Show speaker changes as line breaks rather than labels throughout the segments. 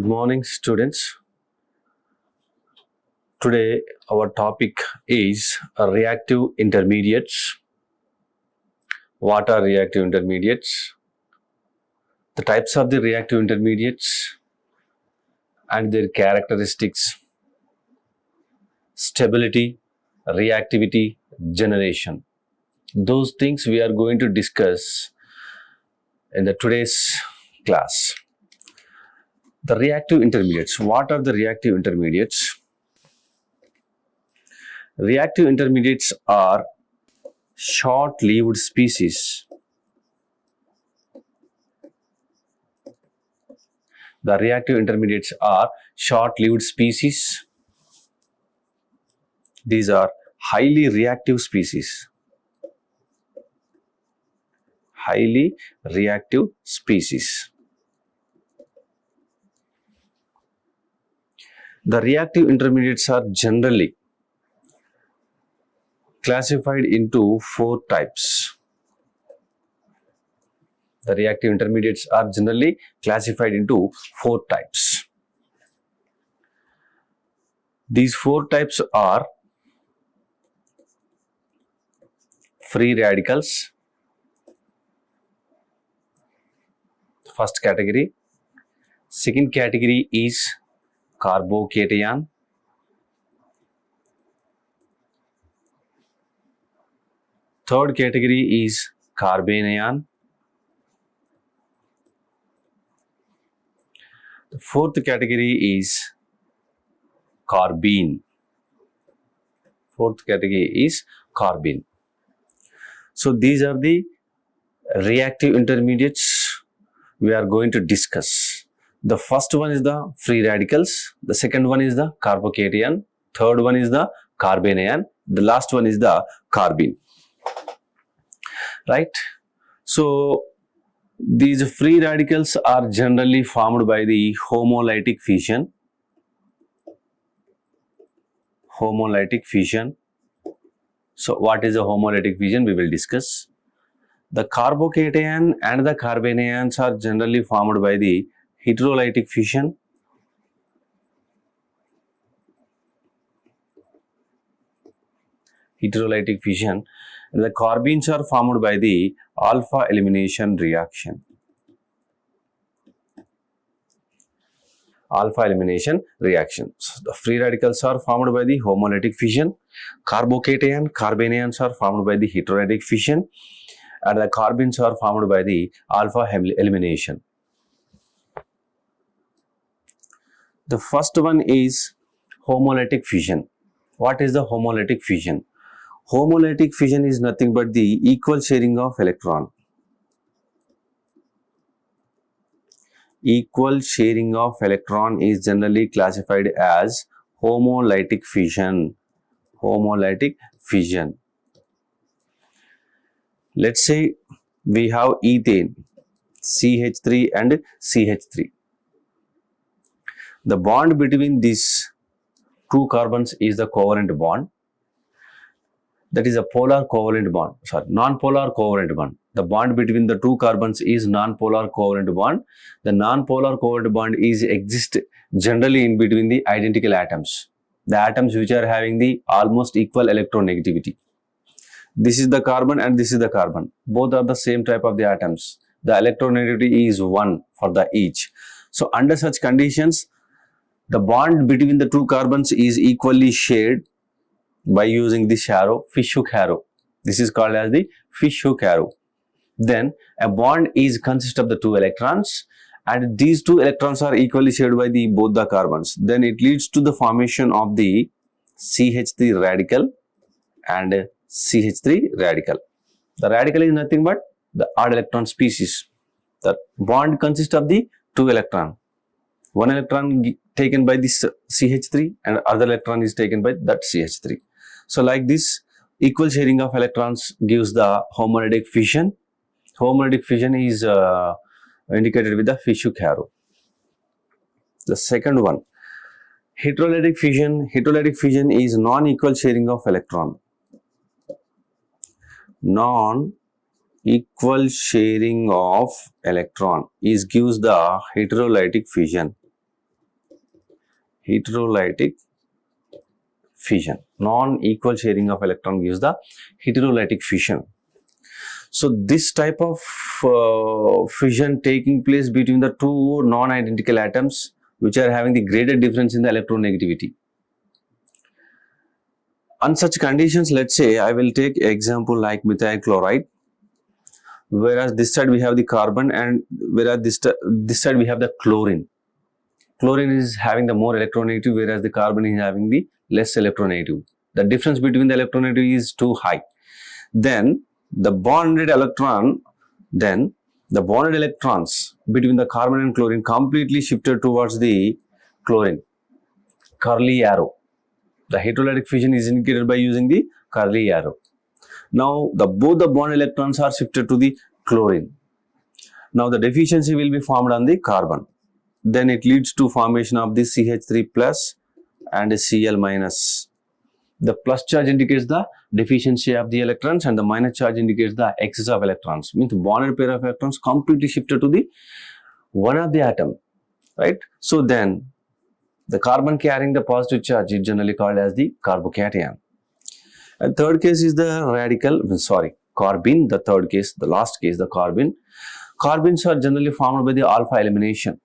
morning, students. Today, our topic is reactive intermediates. What are reactive intermediates? The types of the reactive intermediates and their characteristics, stability, reactivity, generation. Those things we are going to discuss in the today's class. The reactive intermediates. What are the reactive intermediates? Reactive intermediates are short-lived species. The reactive intermediates are short-lived species. These are highly reactive species. Highly reactive species. The reactive intermediates are generally classified into four types. The reactive intermediates are generally classified into four types. These four types are free radicals, first category. Second category is carbocation. Third category is carbanion. The fourth category is carbene. Fourth category is carbene. So these are the reactive intermediates we are going to discuss. The first one is the free radicals. The second one is the carbocation. Third one is the carbanion. The last one is the carbene. Right? So these free radicals are generally formed by the homolytic fission. Homolytic fission. So what is a homolytic fission? We will discuss. The carbocation and the carbanions are generally formed by the heterolytic fission. Heterolytic fission. The carbenes are formed by the alpha elimination reaction. Alpha elimination reactions. The free radicals are formed by the homolytic fission. Carbocation, carbanions are formed by the heterolytic fission. And the carbenes are formed by the alpha elimination. The first one is homolytic fission. What is the homolytic fission? Homolytic fission is nothing but the equal sharing of electron. Equal sharing of electron is generally classified as homolytic fission. Homolytic fission. Let's say we have ethane, CH3 and CH3. The bond between these two carbons is the covalent bond. That is a polar covalent bond, non-polar covalent bond. The bond between the two carbons is non-polar covalent bond. The non-polar covalent bond exists generally in between the identical atoms. The atoms which are having the almost equal electronegativity. This is the carbon and this is the carbon. Both are the same type of the atoms. The electronegativity is 1 for the each. So under such conditions, the bond between the two carbons is equally shared by using this arrow, fish hook arrow. This is called as the fish hook arrow. Then a bond consists of the two electrons, and these two electrons are equally shared by both the carbons. Then it leads to the formation of the CH3 radical and CH3 radical. The radical is nothing but the odd electron species. The bond consists of the two electrons. One electron taken by this CH3 and other electron is taken by that CH3. So like this, equal sharing of electrons gives the homolytic fission. Homolytic fission is indicated with the fish hook arrow. The second one, heterolytic fission. Heterolytic fission is non-equal sharing of electron. Non-equal sharing of electron gives the heterolytic fission. heterolytic fission. Non-equal sharing of electron gives the heterolytic fission. So this type of fission taking place between the two non-identical atoms which are having the greater difference in the electronegativity. On such conditions, let's say I will take example like methyl chloride, whereas this side we have the carbon, and whereas this side we have the chlorine. Chlorine is having the more electronegative, whereas the carbon is having the less electronegative. The difference between the electronegativity is too high. Then the bonded electrons between the carbon and chlorine completely shifted towards the chlorine. Curly arrow. The heterolytic fission is indicated by using the curly arrow. Now both the bond electrons are shifted to the chlorine. Now the deficiency will be formed on the carbon. Then it leads to formation of the CH3 plus and Cl minus. The plus charge indicates the deficiency of the electrons and the minus charge indicates the excess of electrons. Means bonded pair of electrons completely shifted to the one of the atom, right? So then the carbon carrying the positive charge is generally called as the carbocation. And third case is the carbene. The third case, the last case, the carbene. Carbenes are generally formed by the alpha elimination.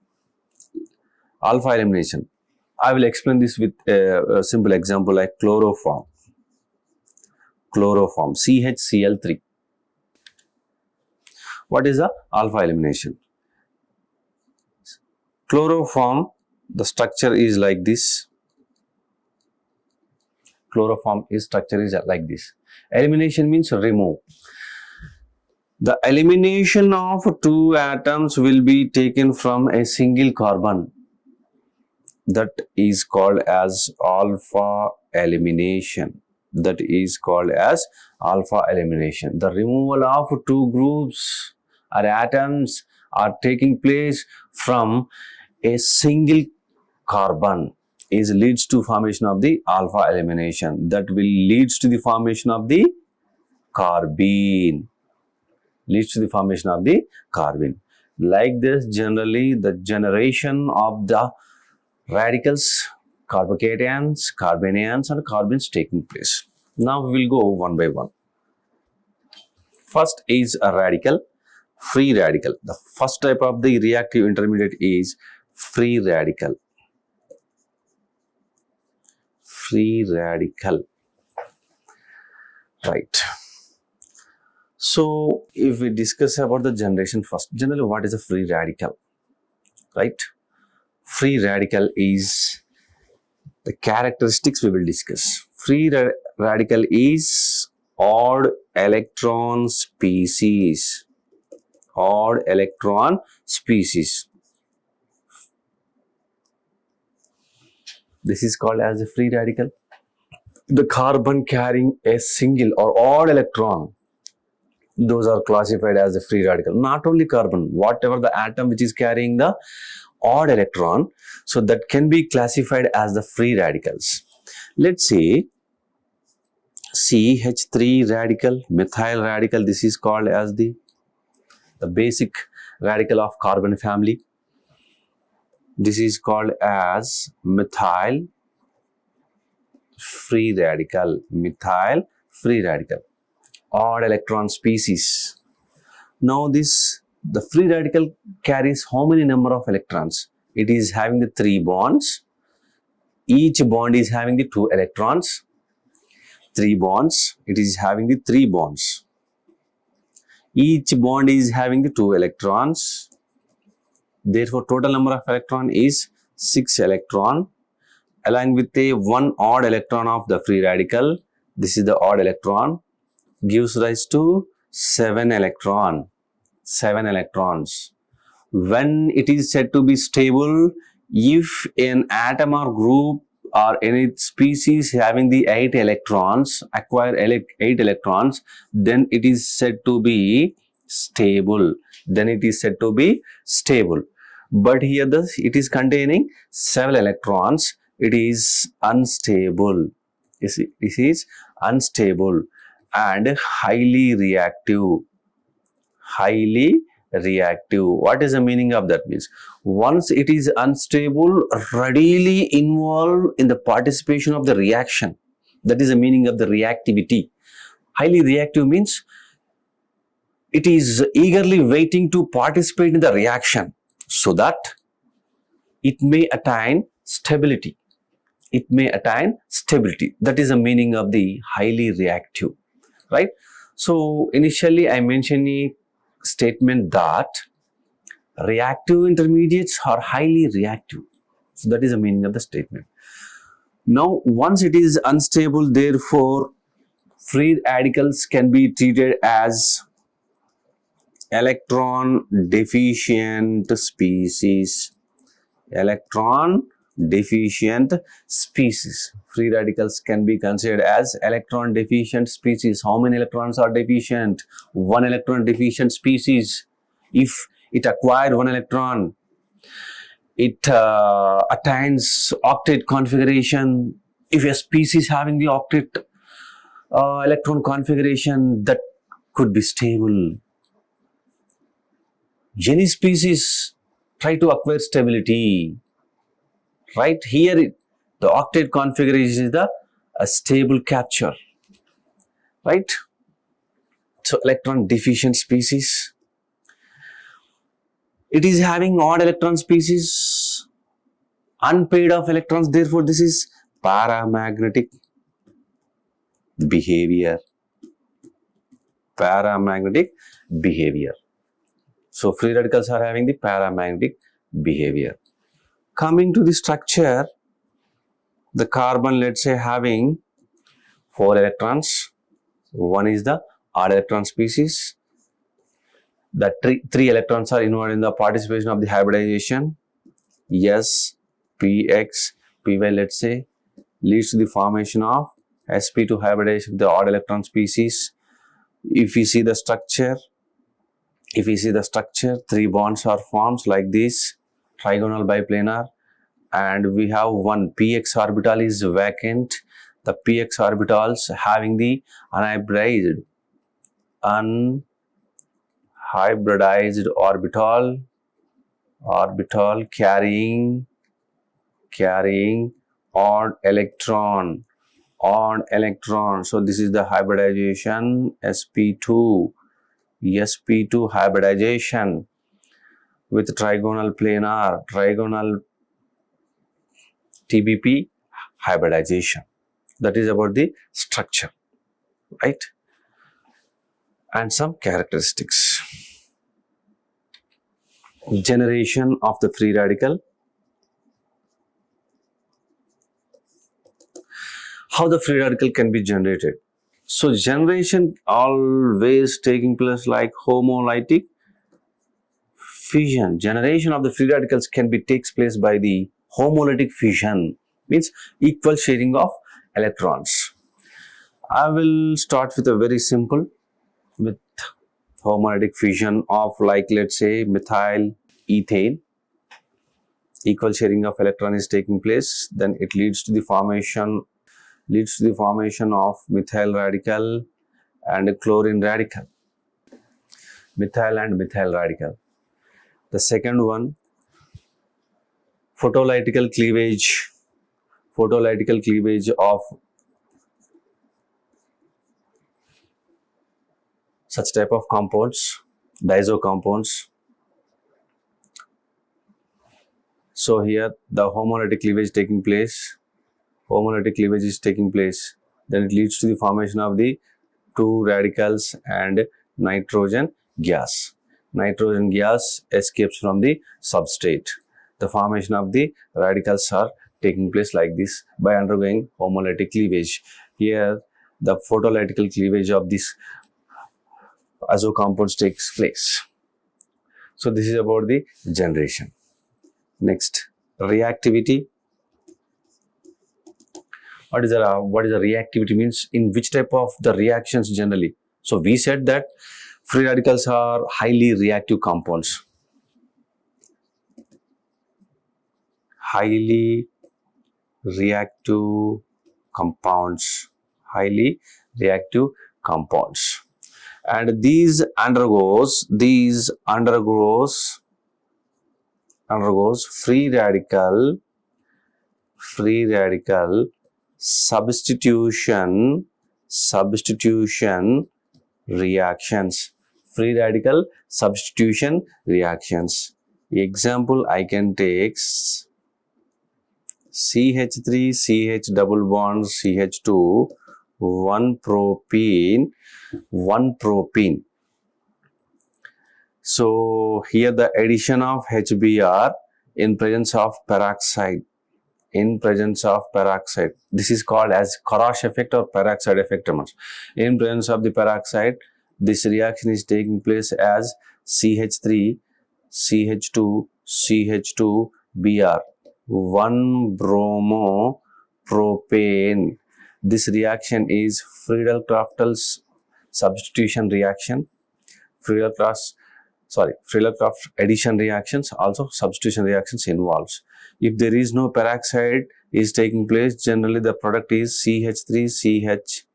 I will explain this with a simple example like chloroform, CHCl3. What is the alpha elimination? Chloroform, the structure is like this. Elimination means remove. The elimination of two atoms will be taken from a single carbon. That is called as alpha elimination. The removal of two groups or atoms are taking place from a single carbon leads to formation of the alpha elimination. That will leads to the formation of the carbene. Like this, generally the generation of the radicals, carbocations, carbanions and carbenes taking place. Now we will go one by one. First is a radical, free radical. The first type of the reactive intermediate is free radical. Right. So if we discuss about the generation first, generally what is a free radical? Right. Free radical is the characteristics we will discuss. Free radical is odd electron species. This is called as a free radical. The carbon carrying a single or odd electron, those are classified as a free radical. Not only carbon, whatever the atom which is carrying the odd electron, so that can be classified as the free radicals. Let's say CH3 radical, methyl radical, this is called as the basic radical of carbon family. This is called as methyl free radical. Odd electron species. Now the free radical carries how many number of electrons? It is having the 3 bonds. Each bond is having the 2 electrons. 3 bonds. It is having the 3 bonds. Each bond is having the 2 electrons. Therefore, total number of electron is 6 electron. Along with the 1 odd electron of the free radical, this is the odd electron, gives rise to 7 electrons. When it is said to be stable, if an atom or group or any species having the 8 electrons, acquire 8 electrons, then it is said to be stable. But here it is containing 7 electrons. It is unstable. This is unstable and highly reactive. reactive. What is the meaning of that? Means once it is unstable, readily involved in the participation of the reaction. That is the meaning of the reactivity. Highly reactive means it is eagerly waiting to participate in the reaction so that it may attain stability. It may attain stability. That is the meaning of the highly reactive, right? So initially I mentioned a statement that reactive intermediates are highly reactive. So that is the meaning of the statement. Now once it is unstable, therefore free radicals can be treated as electron deficient species. Electron deficient species. Free radicals can be considered as electron deficient species. How many electrons are deficient? One electron deficient species. If it acquired one electron, it attains octet configuration. If a species having the octet electron configuration, that could be stable. Any species try to acquire stability. Right here, the octet configuration is the stable capture. Right? So electron deficient species. It is having odd electron species, unpaired of electrons. Therefore, this is paramagnetic behavior. Paramagnetic behavior. So free radicals are having the paramagnetic behavior. Coming to the structure, the carbon, let's say, having 4 electrons. One is the odd electron species. The three electrons are involved in the participation of the hybridization. S, Px, Py, let's say, leads to the formation of sp2 hybridization of the odd electron species. If we see the structure, 3 bonds are formed like this, trigonal biplanar, and we have one px orbital is vacant. The px orbitals having the unhybridized orbital carrying odd electron. So this is the hybridization, sp2 hybridization with trigonal TBP hybridization. That is about the structure, right? And some characteristics. Generation of the free radical. How the free radical can be generated? So generation always taking place like homolytic fission. Generation of the free radicals takes place by the homolytic fission, means equal sharing of electrons. I will start with a very simple, with homolytic fission of, like, let's say, methyl ethane. Equal sharing of electron is taking place, then it leads to the formation of methyl radical and chlorine radical. Methyl and methyl radical. The second one, photolytical cleavage of such type of compounds, diazo compounds. So here the homolytic cleavage is taking place, then it leads to the formation of the 2 radicals and nitrogen gas. Nitrogen gas escapes from the substrate. The formation of the radicals are taking place like this by undergoing homolytic cleavage. Here the photolytical cleavage of this azo compounds takes place. So this is about the generation. Next, reactivity. What is the reactivity means? In which type of the reactions generally? So we said that free radicals are highly reactive compounds. Highly reactive compounds. and these undergoes free radical substitution reactions. Free radical substitution reactions. Example, I can take CH3 CH double bond CH2 1 propene. So here the addition of HBr in presence of peroxide. This is called as Karash effect or peroxide effect. In presence of the peroxide, this reaction is taking place as CH3 CH2 CH2 Br 1 bromo propane. This reaction is Friedel-Crafts substitution reaction. Friedel-Crafts addition reactions, also substitution reactions involves. If there is no peroxide is taking place, generally the product is CH3 CH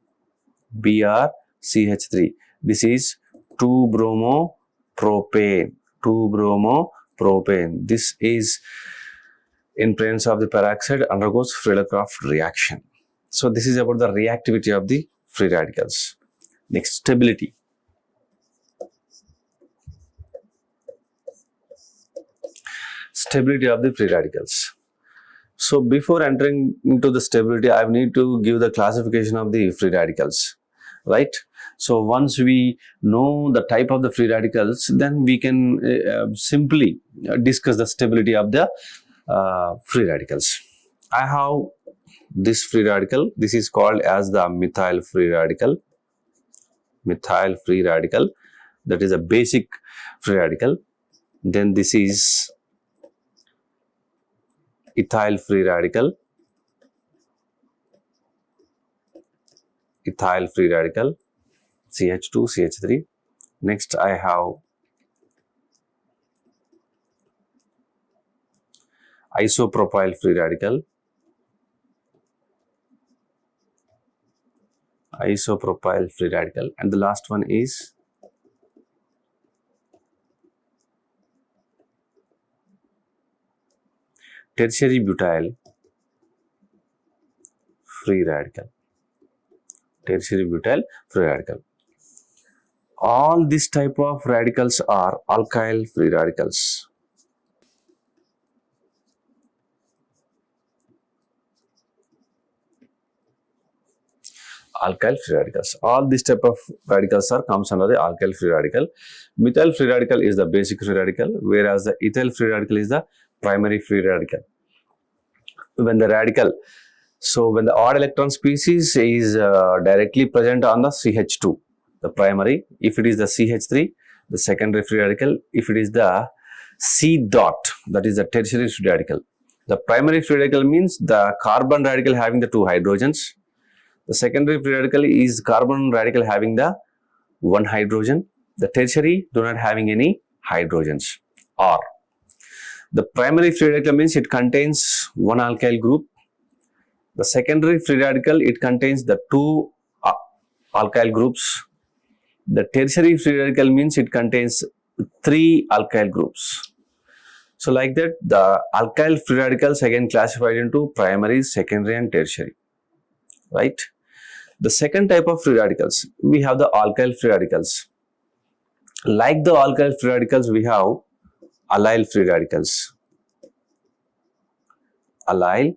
Br CH3. This is 2 bromo propane. This is in presence of the peroxide undergoes Friedel-Crafts reaction. So this is about the reactivity of the free radicals. Next, stability. Stability of the free radicals. So before entering into the stability, I need to give the classification of the free radicals, right? So once we know the type of the free radicals, then we can simply discuss the stability of the free radicals. I have this free radical. This is called as the methyl free radical. That is a basic free radical. Then this is ethyl free radical. CH2 CH3. Next I have isopropyl free radical. And the last one is tertiary butyl free radical. All this type of radicals are alkyl free radicals. All this type of radicals comes under the alkyl free radical. Methyl free radical is the basic free radical, whereas the ethyl free radical is the primary free radical. When the odd electron species is directly present on the CH2, the primary. If it is the CH3, the secondary free radical. If it is the C dot, that is the tertiary free radical. The primary free radical means the carbon radical having the 2 hydrogens. The secondary free radical is carbon radical having the 1 hydrogen. The tertiary do not having any hydrogens. Or the primary free radical means it contains 1 alkyl group. The secondary free radical, it contains the 2 alkyl groups. The tertiary free radical means it contains 3 alkyl groups. So like that, the alkyl free radicals again classified into primary, secondary and tertiary, right? The second type of free radicals, we have the alkyl free radicals. Like the alkyl free radicals, we have allyl free radicals. Allyl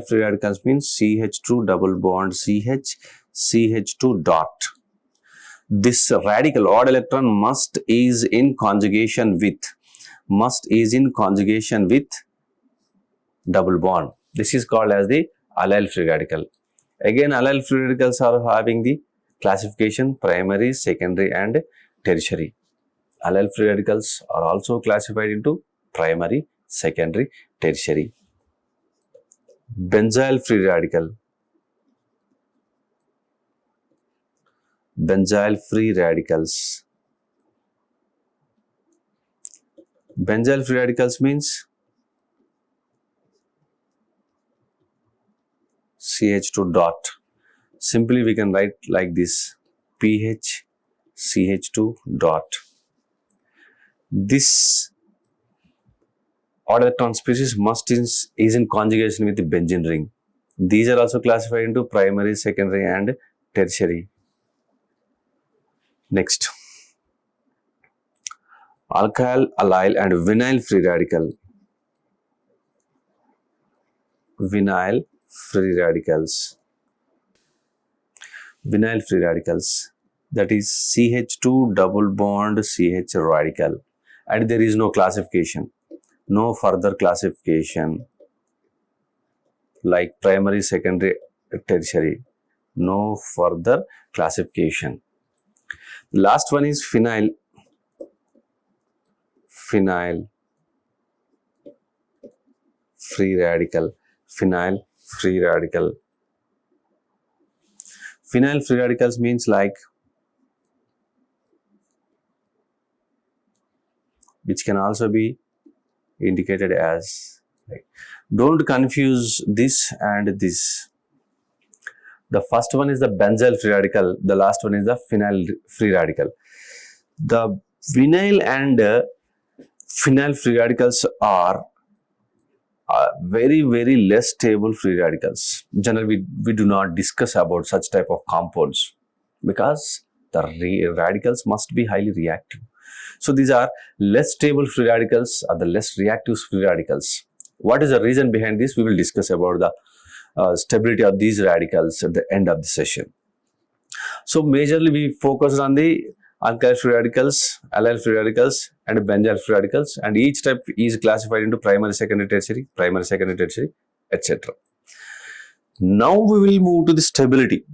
free radicals means CH2 double bond CH, CH2 dot. This radical odd electron must is in conjugation with double bond. This is called as the allyl free radical. Again, allyl free radicals are having the classification primary, secondary and tertiary. Allyl free radicals are also classified into primary, secondary, tertiary. Benzyl free radicals means CH2 dot. Simply we can write like this. pH CH2 dot. This odd electron species is in conjugation with the benzene ring. These are also classified into primary, secondary and tertiary. Next, alkyl, allyl and vinyl free radical. Vinyl free radicals. Vinyl free radicals, that is CH2 double bond CH radical, and there is no classification, no further classification like primary, secondary, tertiary, no further classification. The last one is phenyl free radical. Phenyl free radical. Phenyl free radicals means like, which can also be indicated as, like, don't confuse this and this. The first one is the benzyl free radical, the last one is the phenyl free radical. The vinyl and phenyl free radicals are very less stable free radicals. Generally, we do not discuss about such type of compounds because the radicals must be highly reactive. So these are less stable free radicals or the less reactive free radicals. What is the reason behind this? We will discuss about the stability of these radicals at the end of the session. So majorly we focused on the alkyl free radicals, allyl free radicals and benzyl free radicals, and each type is classified into primary, secondary, tertiary, etc. Now we will move to the stability,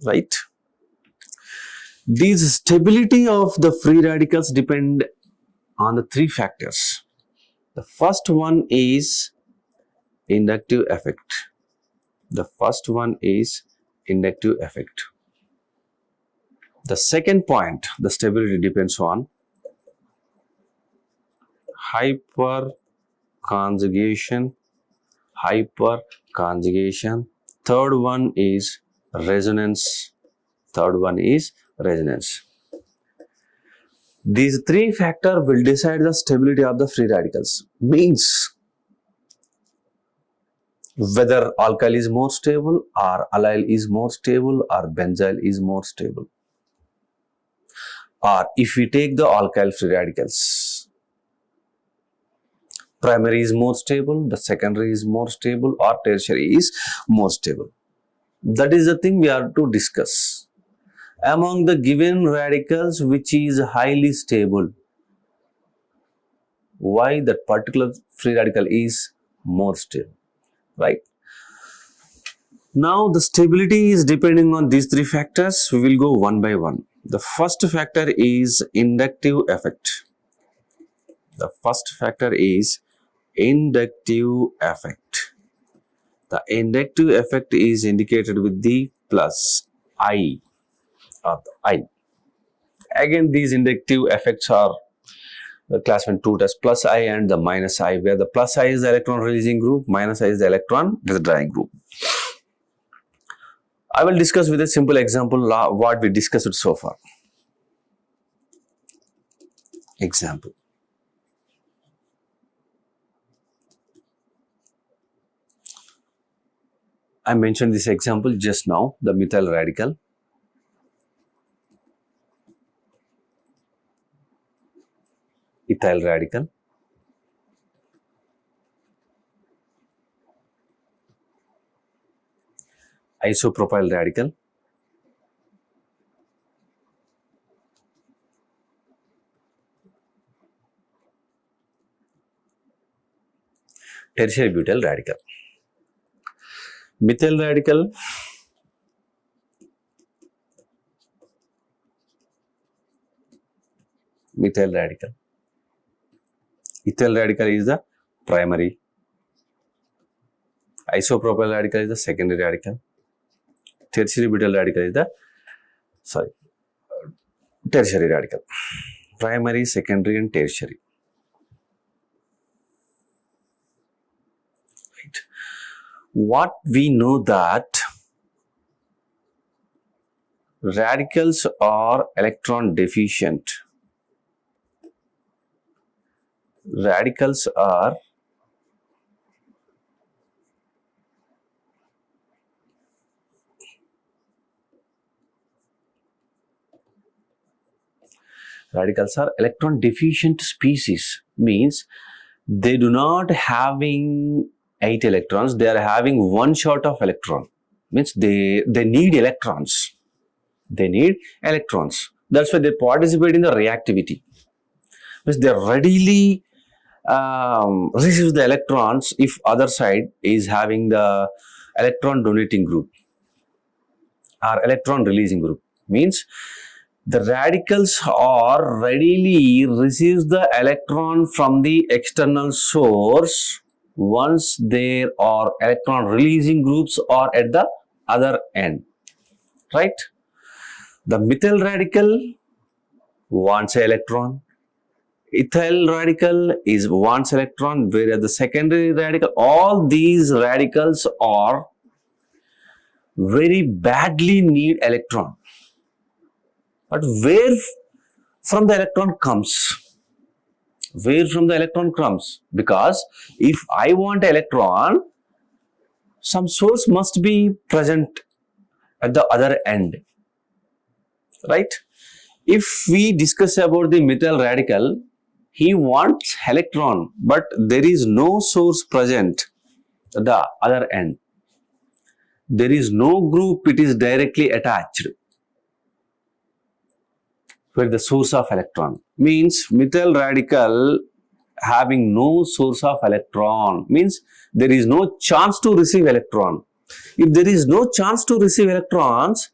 right? These stability of the free radicals depend on the three factors. The first one is inductive effect. The second point, the stability depends on hyperconjugation. Third one is resonance. These three factors will decide the stability of the free radicals. Means whether alkyl is more stable or allyl is more stable or benzyl is more stable. Or if we take the alkyl free radicals, primary is more stable, the secondary is more stable, or tertiary is more stable. That is the thing we are to discuss. Among the given radicals, which is highly stable, why that particular free radical is more stable, right? Now the stability is depending on these three factors. We will go one by one. The first factor is inductive effect. The inductive effect is indicated with the plus I or the I. Again, these inductive effects are classified two as plus I and the minus I, where the plus I is the electron releasing group, minus I is the electron withdrawing group. I will discuss with a simple example what we discussed so far. Example. I mentioned this example just now, the methyl radical. Ethyl radical. Isopropyl radical. Tertiary butyl radical. Methyl radical, ethyl radical is the primary, isopropyl radical is the secondary radical, tertiary butyl radical is the tertiary radical. Primary, secondary and tertiary. Right. What we know that Radicals are electron deficient. Radicals are electron deficient species, means they do not having 8 electrons, they are having one short of electron, means they need electrons. They need electrons. That's why they participate in the reactivity. Means they readily receive the electrons if other side is having the electron donating group or electron releasing group. Means the radicals are readily receives the electron from the external source once there are electron releasing groups are at the other end, right? The methyl radical wants an electron, ethyl radical is wants electron, whereas the secondary radical, all these radicals are very badly need electron. But where from the electron comes? Where from the electron comes? Because if I want electron, some source must be present at the other end, right? If we discuss about the methyl radical, he wants electron, but there is no source present at the other end. There is no group, it is directly attached with the source of electron. Means methyl radical having no source of electron, means there is no chance to receive electron. If there is no chance to receive electrons,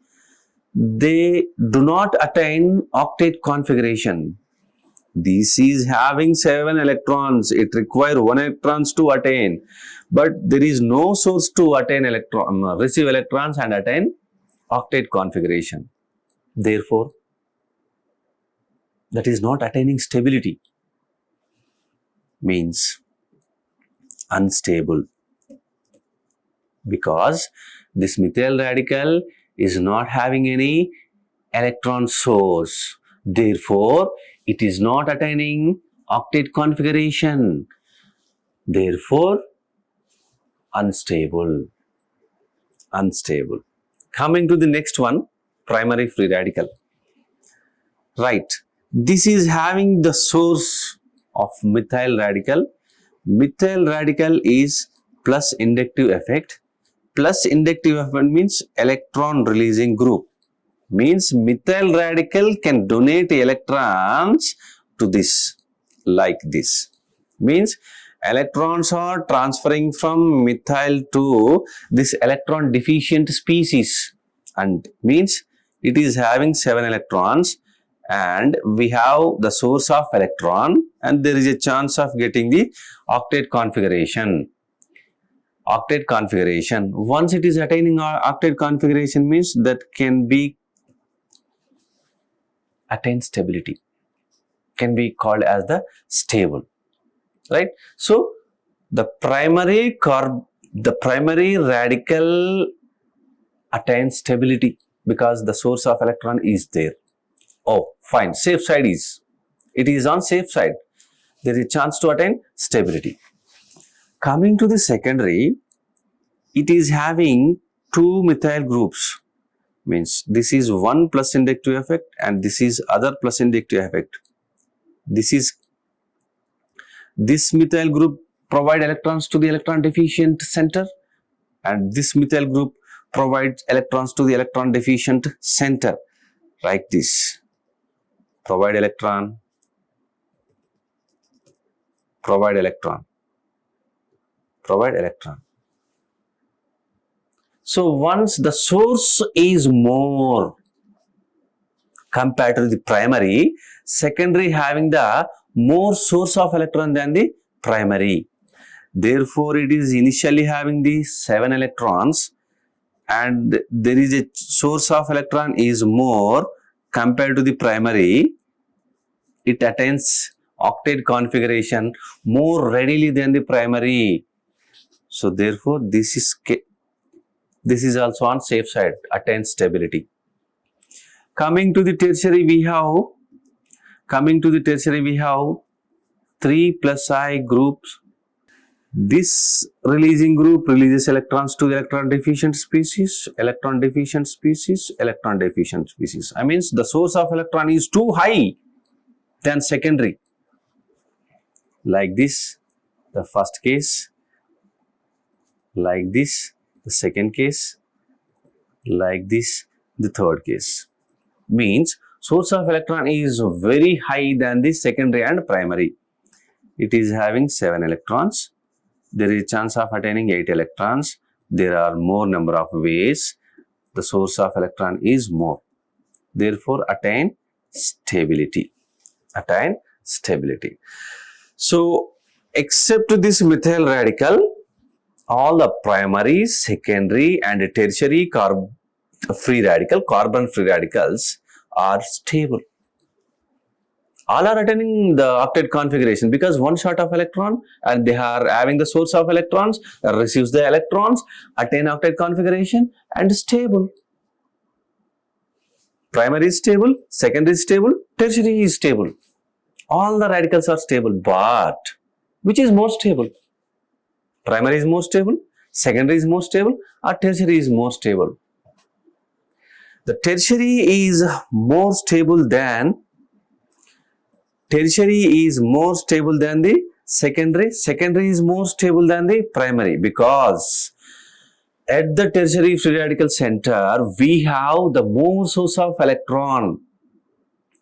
they do not attain octet configuration. This is having 7 electrons, it requires 1 electrons to attain, but there is no source to attain receive electrons and attain octet configuration. Therefore, that is not attaining stability, means unstable, because this methyl radical is not having any electron source. Therefore, it is not attaining octet configuration. Therefore, unstable. Unstable. Coming to the next one, primary free radical. Right. This is having the source of methyl radical. Methyl radical is plus inductive effect. Plus inductive effect means electron releasing group. Means methyl radical can donate electrons to this, like this. Means electrons are transferring from methyl to this electron deficient species, and means it is having 7 electrons and we have the source of electron and there is a chance of getting the octet configuration. Octet configuration, once it is attaining octet configuration, means that can be attain stability, can be called as the stable, right? So the primary radical attains stability because the source of electron is there. Oh, fine, safe side is, it is on safe side, there is a chance to attain stability. Coming to the secondary, it is having 2 methyl groups, means this is one plus inductive effect and this is other plus inductive effect. This methyl group provide electrons to the electron deficient center and this methyl group provides electrons to the electron deficient center, like this. Provide electron, provide electron, provide electron. So once the source is more compared to the primary, secondary having the more source of electron than the primary. Therefore, it is initially having the 7 electrons and there is a source of electron is more compared to the primary. It attains octet configuration more readily than the primary. So therefore, this is also on safe side, attains stability. Coming to the tertiary, we have 3 plus I groups. This releasing group releases electrons to the electron deficient species. I mean, the source of electron is too high than secondary. Like this, the first case. Like this, the second case. Like this, the third case. Means source of electron is very high than the secondary and primary. It is having 7 electrons. There is a chance of attaining 8 electrons. There are more number of ways. The source of electron is more. Therefore, attain stability. So, except this methyl radical, all the primary, secondary and tertiary carbon-free radicals are stable. All are attaining the octet configuration because one shot of electron and they are having the source of electrons, receives the electrons, attain octet configuration and stable. Primary is stable, secondary is stable, tertiary is stable. All the radicals are stable, but which is more stable? Primary is more stable, secondary is more stable, or tertiary is more stable? The tertiary is more stable than the secondary. Secondary is more stable than the primary because at the tertiary free radical center, we have the more source of electron.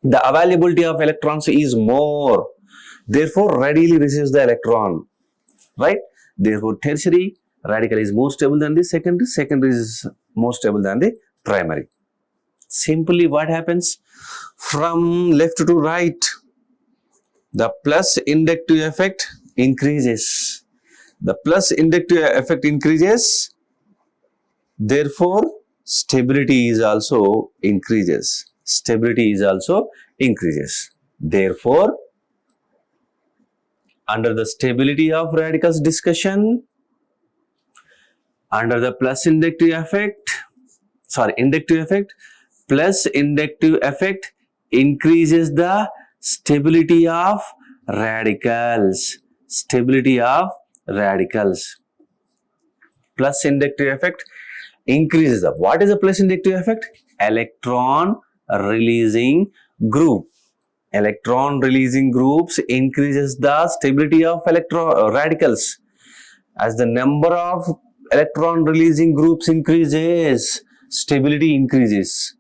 The availability of electrons is more. Therefore, readily receives the electron. Right? Therefore, tertiary radical is more stable than the secondary. Secondary is more stable than the primary. Simply what happens? From left to right, the plus inductive effect increases. Therefore, stability is also increases. Therefore, under the stability of radicals discussion, under the inductive effect, plus inductive effect increases the stability of radicals. Plus inductive effect increases the, what is the plus inductive effect? Electron releasing group. Electron releasing groups increases the stability of radicals. As the number of electron releasing groups increases, stability increases.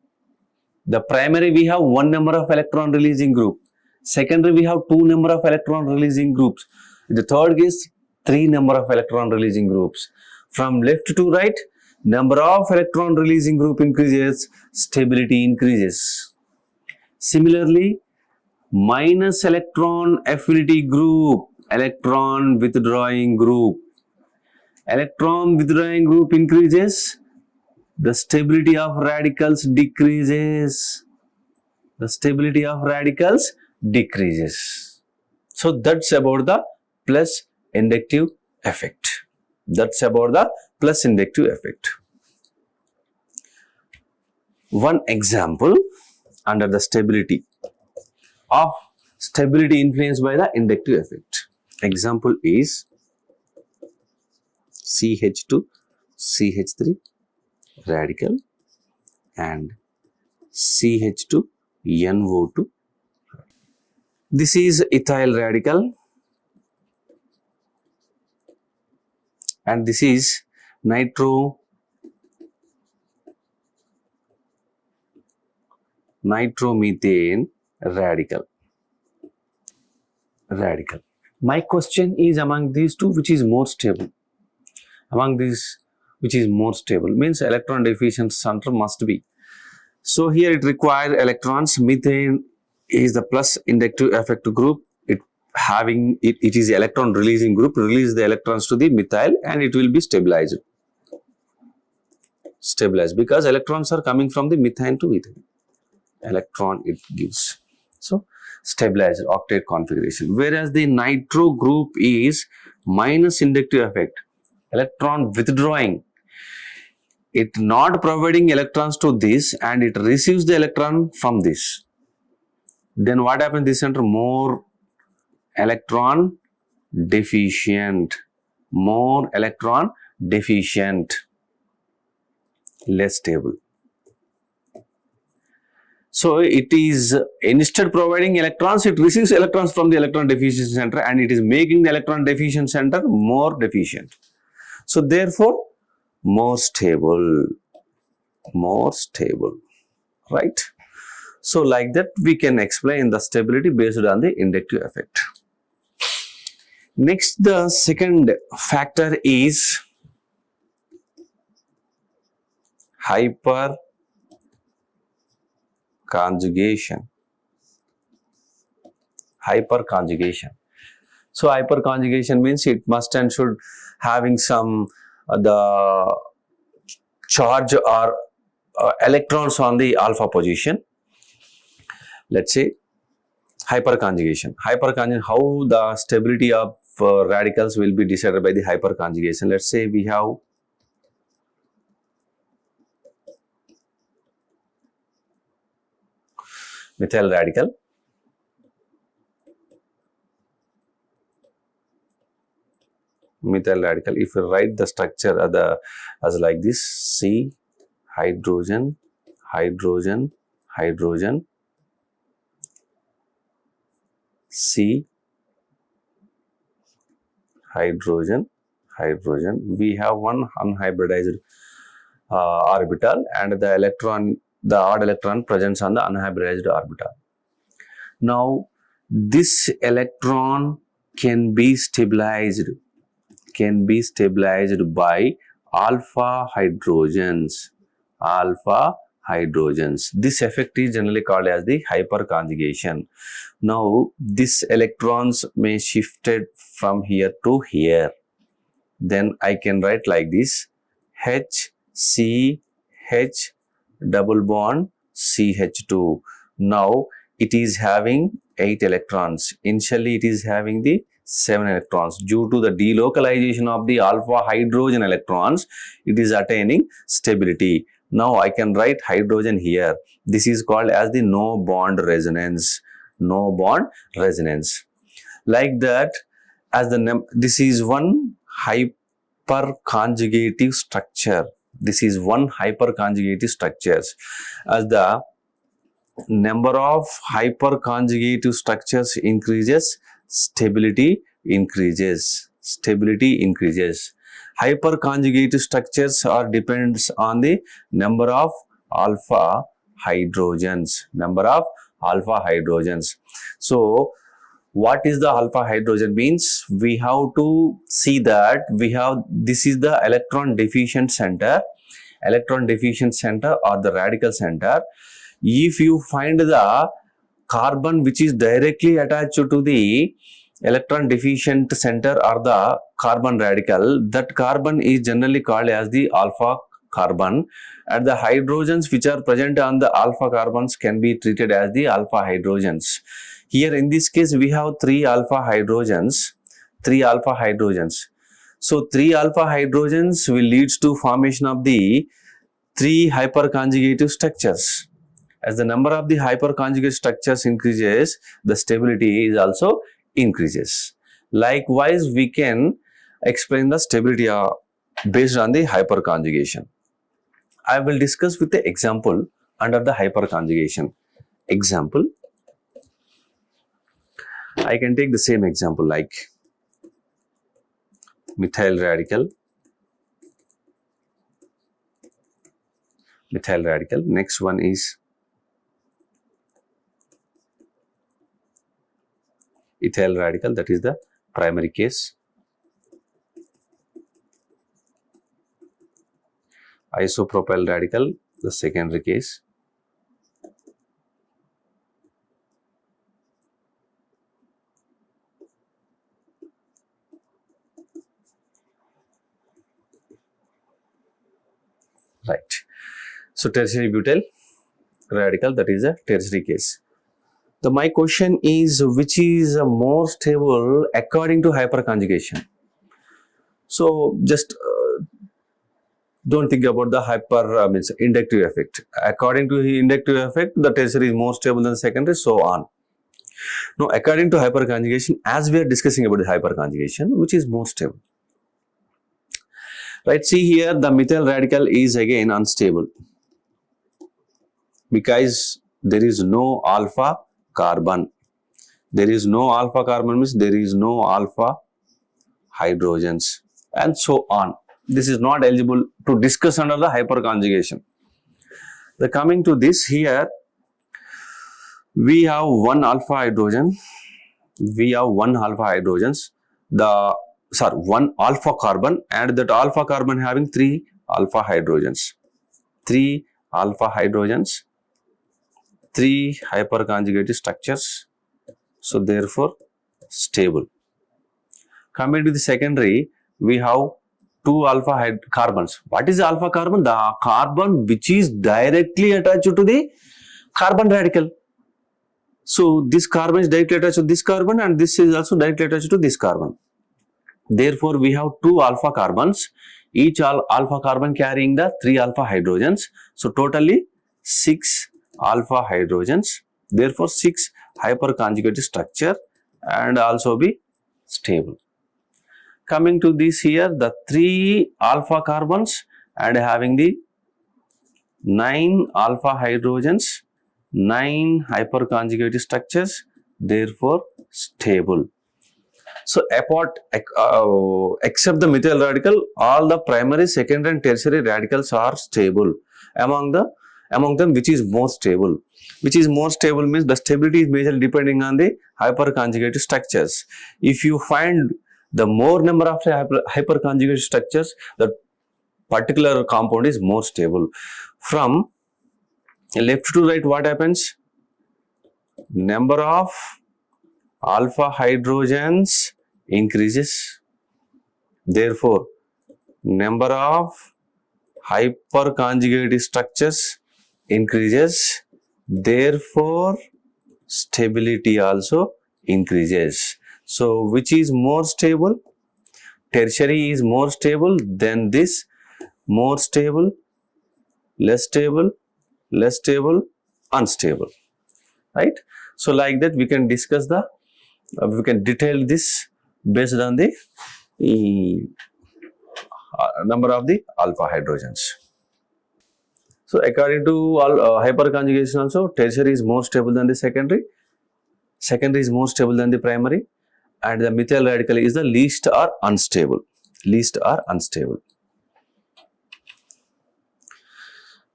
The primary we have 1 number of electron releasing group. Secondary we have 2 number of electron releasing groups. The third is 3 number of electron releasing groups. From left to right, number of electron releasing group increases, stability increases. Similarly, minus electron affinity group, electron withdrawing group. Electron withdrawing group increases, the stability of radicals decreases. So that's about the plus inductive effect. One example under the stability influenced by the inductive effect. Example is CH2, CH3 radical and CH2, NO2. This is ethyl radical and this is nitromethane radical. My question is, among these two, which is more stable? Means electron deficient center must be. So here it requires electrons. Methane is the plus inductive effect group. It is electron releasing group. Release the electrons to the methyl and it will be stabilized. Because electrons are coming from the methane to methane. Electron it gives. So stabilized octet configuration. Whereas the nitro group is minus inductive effect. Electron withdrawing. it not providing electrons to this and it receives the electron from this. Then what happens? This center more electron deficient, more electron deficient, less stable. So it is instead providing electrons, it receives electrons from the electron deficient center and it is making the electron deficient center more deficient. So therefore, more stable, right? So like that we can explain the stability based on the inductive effect. Next, the second factor is hyperconjugation. So hyperconjugation means it must and should having some the charge or electrons on the alpha position. Let's say hyperconjugation. How the stability of radicals will be decided by the hyperconjugation. Let's say we have methyl radical. If you write the structure as like this, C, hydrogen, C, hydrogen, we have one unhybridized orbital and the odd electron presents on the unhybridized orbital. Now, this electron can be stabilized by alpha hydrogens. This effect is generally called as the hyperconjugation. Now, these electrons may shifted from here to here. Then I can write like this: H, C, H, double bond, CH2. Now, it is having 8 electrons. Initially, it is having the 7 electrons. Due to the delocalization of the alpha hydrogen electrons, it is attaining stability. Now, I can write hydrogen here. This is called as the no bond resonance. Like that, as this is one hyperconjugative structure. As the number of hyperconjugative structures increases, stability increases. Hyperconjugative structures are depends on the number of alpha hydrogens. So, what is the alpha hydrogen means? We have to see that this is the electron deficient center or the radical center. If you find the carbon which is directly attached to the electron deficient center or the carbon radical, that carbon is generally called as the alpha carbon, and the hydrogens which are present on the alpha carbons can be treated as the alpha hydrogens. Here in this case we have 3 alpha hydrogens. So 3 alpha hydrogens will leads to formation of the 3 hyperconjugative structures. As the number of the hyperconjugate structures increases, the stability is also increases. Likewise, we can explain the stability based on the hyperconjugation. I will discuss with the example under the hyperconjugation. Example, I can take the same example like methyl radical. Next one is ethyl radical, that is the primary case. Isopropyl radical, the secondary case. Right. So tertiary butyl radical, that is a tertiary case. My question is, which is more stable according to hyperconjugation? So just Don't think about the means inductive effect. According to the inductive effect, the tertiary is more stable than the secondary, so on. Now, according to hyperconjugation, as we are discussing about the hyperconjugation, which is more stable? Right, see here, the methyl radical is again unstable because there is no alpha carbon. There is no alpha carbon means there is no alpha hydrogens and so on. This is not eligible to discuss under the hyperconjugation. The coming to this here, we have one alpha hydrogen. We have one alpha hydrogens. One alpha carbon, and that alpha carbon having three alpha hydrogens. Three alpha hydrogens. Three hyperconjugated structures. So therefore stable. Coming to the secondary, we have two alpha carbons. What is alpha carbon? The carbon which is directly attached to the carbon radical. So this carbon is directly attached to this carbon and this is also directly attached to this carbon. Therefore, we have two alpha carbons, each alpha carbon carrying the three alpha hydrogens. So totally 6 alpha hydrogens. Therefore, 6 hyperconjugated structure and also be stable. Coming to this here, the 3 alpha carbons and having the 9 alpha hydrogens, 9 hyperconjugated structures, therefore stable. So except the methyl radical, all the primary, secondary and tertiary radicals are stable. Among them, which is more stable? Which is more stable means the stability is majorly depending on the hyperconjugated structures. If you find the more number of hyperconjugated structures, the particular compound is more stable. From left to right, what happens? Number of alpha hydrogens increases. Therefore, number of hyperconjugated structures increases. Therefore, stability also increases. So, which is more stable? Tertiary is more stable than this. More stable, less stable, less stable, unstable. Right? So, like that we can discuss we can detail this based on the number of the alpha hydrogens. So, according to hyperconjugation also, tertiary is more stable than the secondary is more stable than the primary, and the methyl radical is the least or unstable.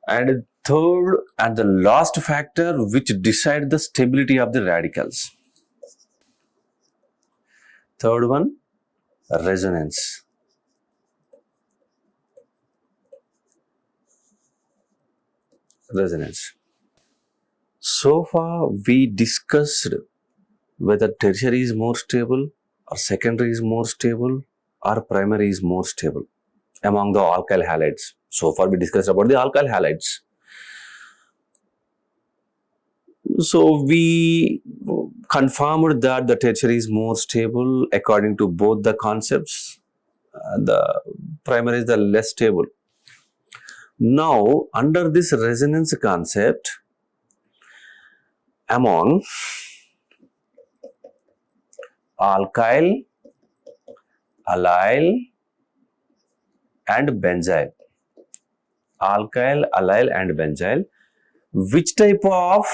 And third and the last factor which decide the stability of the radicals. Third one, resonance. So far we discussed whether tertiary is more stable or secondary is more stable or primary is more stable among the alkyl halides. So far we discussed about the alkyl halides. So we confirmed that the tertiary is more stable according to both the concepts. The primary is the less stable. Now, under this resonance concept, among alkyl, allyl and benzyl, which type of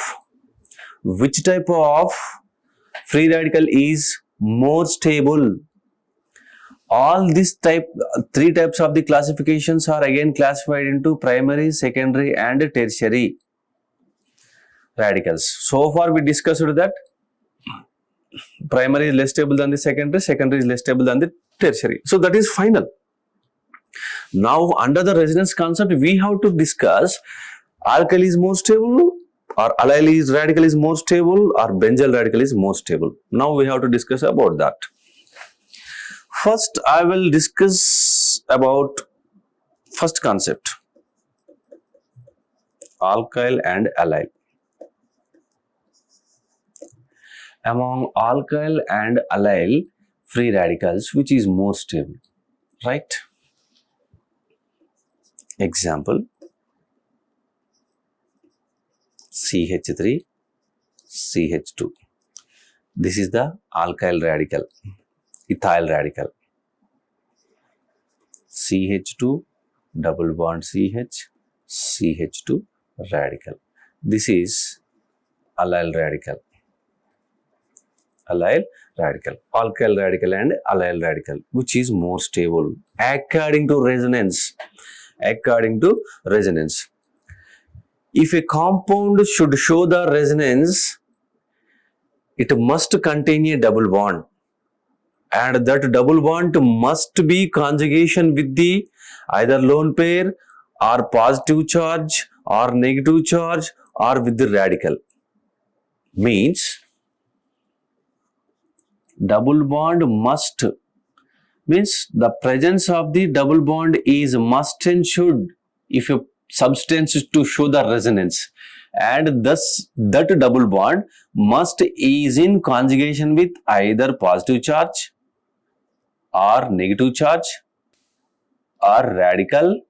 free radical is more stable? All these three types of the classifications are again classified into primary, secondary and tertiary radicals. So far we discussed that primary is less stable than the secondary is less stable than the tertiary. So that is final. Now under the resonance concept we have to discuss alkyl is more stable or allyl radical is more stable or benzyl radical is more stable. Now we have to discuss about that. First I will discuss about first concept, alkyl and allyl. Among alkyl and allyl free radicals, which is more stable, right? Example, CH3, CH2. This is the alkyl radical, ethyl radical. CH2, double bond CH, CH2 radical. This is allyl radical. Allyl radical, alkyl radical and allyl radical, which is more stable according to resonance. According to resonance. If a compound should show the resonance, it must contain a double bond, and that double bond must be conjugation with the either lone pair or positive charge or negative charge or with the radical. Means double bond must, means the presence of the double bond is must and should if a substance is to show the resonance, and thus that double bond must is in conjugation with either positive charge or negative charge or radical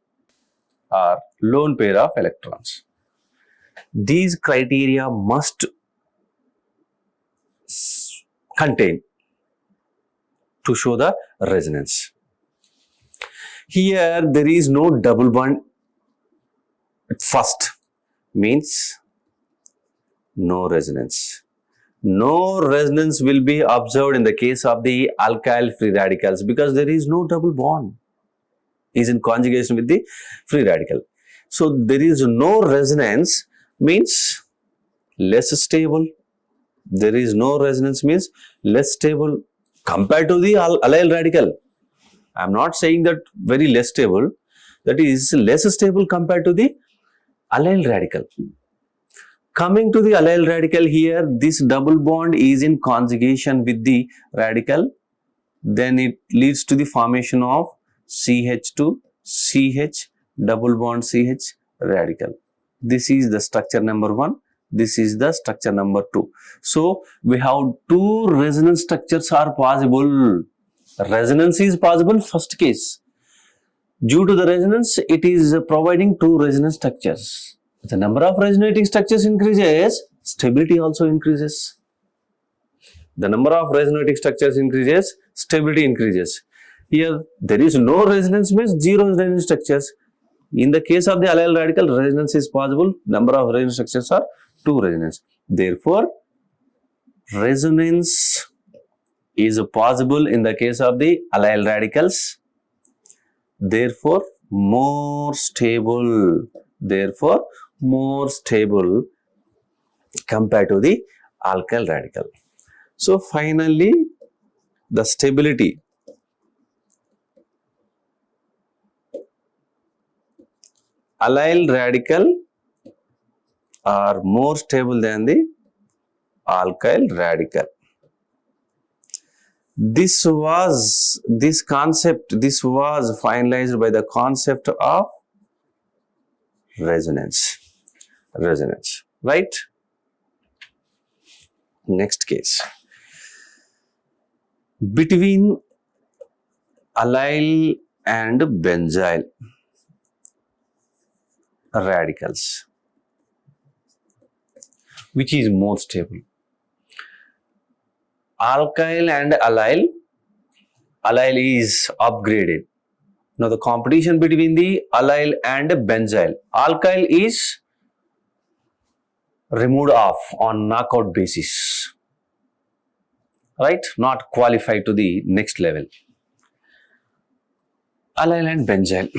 or lone pair of electrons. These criteria must contain to show the resonance. Here there is no double bond at first, means no resonance. No resonance will be observed in the case of the alkyl free radicals because there is no double bond is in conjugation with the free radical. So there is no resonance means less stable. There is no resonance means less stable compared to the allyl radical. I am not saying that very less stable, that is less stable compared to the allyl radical. Coming to the allyl radical, here this double bond is in conjugation with the radical, then it leads to the formation of CH2, CH, double bond CH radical. This is the structure number 1. This is the structure number 2. So we have 2 resonance structures are possible. Resonance is possible first case. Due to the resonance, it is providing 2 resonance structures. The number of resonating structures increases, stability also increases. The number of resonating structures increases, stability increases. Here there is no resonance means 0 resonance structures. In the case of the allyl radical, resonance is possible. Number of resonance structures are 2 resonance. Therefore, resonance is possible in the case of the allyl radicals. Therefore, more stable. Therefore, more stable compared to the alkyl radical. So, finally, the stability allyl radical are more stable than the alkyl radical. This was finalized by the concept of resonance, right? Next case, between allyl and benzyl radicals, which is more stable? Alkyl and allyl is upgraded. Now the competition between the allyl and benzyl. Alkyl is removed off on knockout basis, right? Not qualified to the next level. Allyl and benzyl.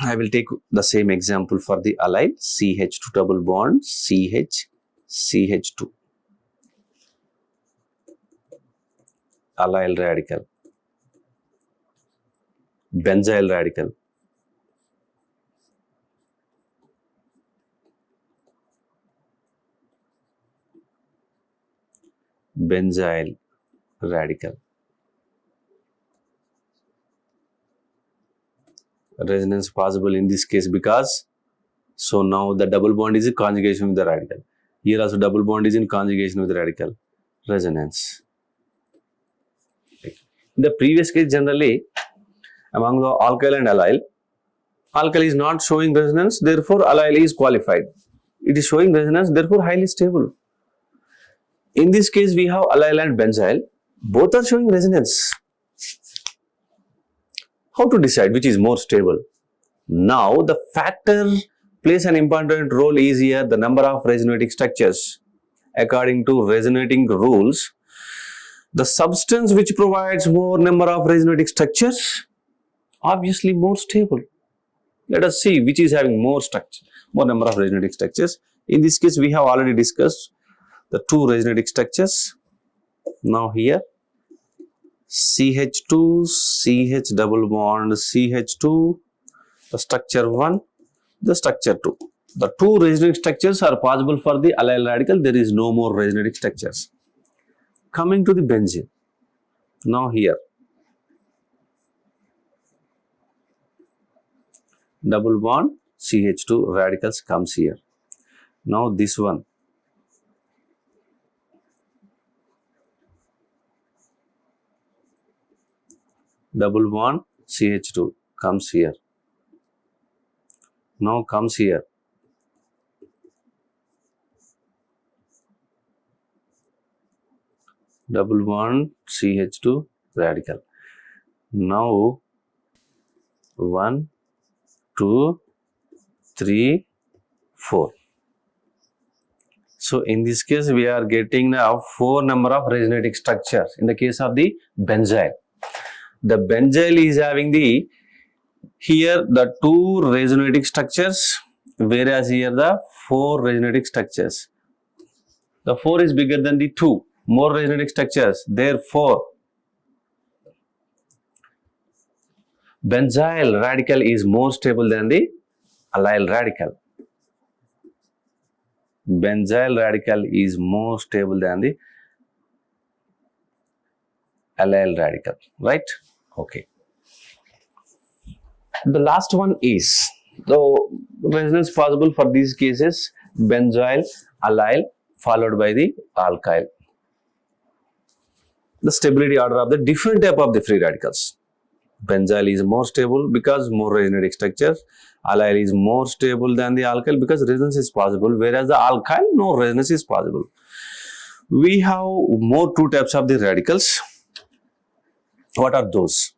I will take the same example for the allyl. CH2 double bond CH, CH2. Allyl radical, benzyl radical, benzyl radical. Resonance possible in this case because so now the double bond is in conjugation with the radical. Here also double bond is in conjugation with the radical. Resonance. In the previous case, generally among the alkyl and allyl, Alkyl is not showing resonance, therefore allyl is qualified. It is showing resonance, therefore highly stable. In this case, we have allyl and benzyl. Both are showing resonance. How to decide which is more stable? Now, the factor plays an important role is here the number of resonating structures. According to resonating rules, the substance which provides more number of resonating structures, obviously more stable. Let us see which is having more number of resonating structures. In this case, we have already discussed the two resonating structures. Now here, CH2, CH double bond, CH2, the structure 1, the structure 2. The two resonating structures are possible for the allyl radical. There is no more resonating structures. Coming to the benzene. Now here, double bond, CH2 radicals comes here. Now this one. Double bond, CH2 comes here. Now comes here. Double bond, CH2 radical. Now 1, 2, 3, 4. So in this case, we are getting now 4 number of resonating structures. In the case of the benzyl, the benzyl is having here the 2 resonating structures, whereas here the 4 resonating structures. The 4 is bigger than the 2, more resonating structures. Therefore, benzyl radical is more stable than the allyl radical. Benzyl radical is more stable than the allyl radical, right? Okay. The last one is the resonance possible for these cases benzyl, allyl followed by the alkyl. The stability order of the different type of the free radicals. Benzyl is more stable because more resonating structures. Allyl is more stable than the alkyl because resonance is possible, whereas the alkyl no resonance is possible. We have more 2 types of the radicals. What are those?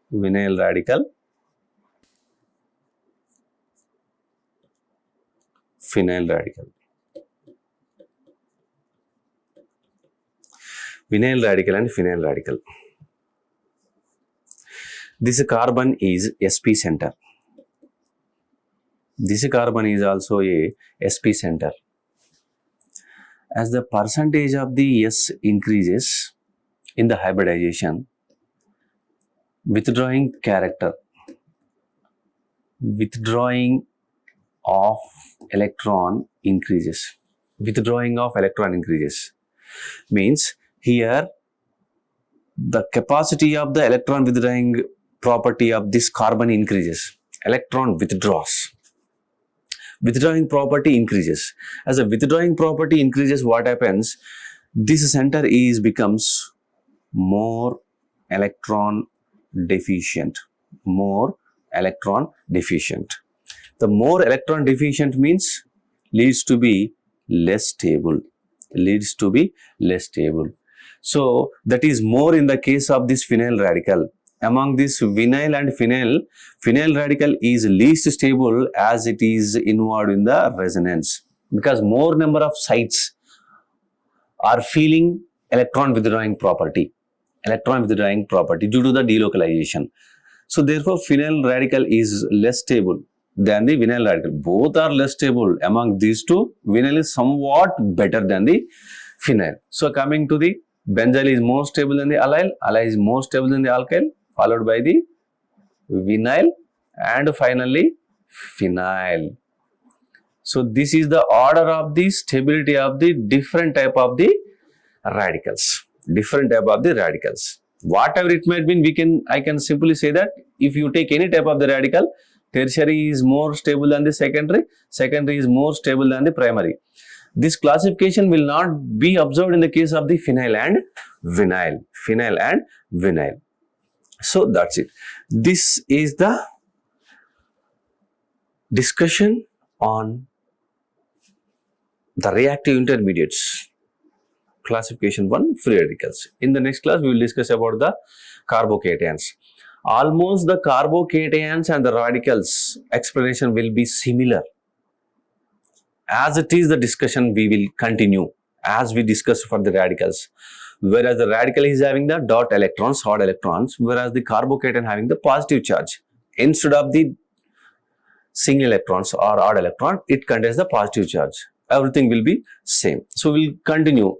Vinyl radical, phenyl radical. Vinyl radical and phenyl radical. This carbon is sp center. This carbon is also a sp center. As the percentage of the S increases in the hybridization, withdrawing of electron increases. Withdrawing of electron increases means here the capacity of the electron withdrawing property of this carbon increases. Electron withdraws. Withdrawing property increases. As the withdrawing property increases, what happens? This center becomes more electron deficient. More electron deficient. The more electron deficient means leads to be less stable. Leads to be less stable. So that is more in the case of this phenyl radical. Among this vinyl and phenyl radical is least stable as it is involved in the resonance, because more number of sites are feeling electron withdrawing property due to the delocalization. So therefore, phenyl radical is less stable than the vinyl radical. Both are less stable. Among these two, vinyl is somewhat better than the phenyl. So coming to the benzyl is more stable than the allyl, allyl is more stable than the alkyl, followed by the vinyl and finally phenyl. So this is the order of the stability of the different type of the radicals. Different type of the radicals. Whatever it might be, I can simply say that if you take any type of the radical, tertiary is more stable than the secondary, secondary is more stable than the primary. This classification will not be observed in the case of the phenyl and vinyl. Phenyl and vinyl. So that's it. This is the discussion on the reactive intermediates. Classification 1, free radicals. In the next class, we will discuss about the carbocations. Almost the carbocations and the radicals explanation will be similar. As it is the discussion, we will continue as we discuss for the radicals. Whereas the radical is having the dot electrons, odd electrons, whereas the carbocation having the positive charge. Instead of the single electrons or odd electron, it contains the positive charge. Everything will be same. So we'll continue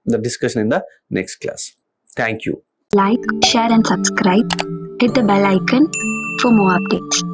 the discussion in the next class. Thank you.
Like, share and subscribe. Hit the bell icon for more updates.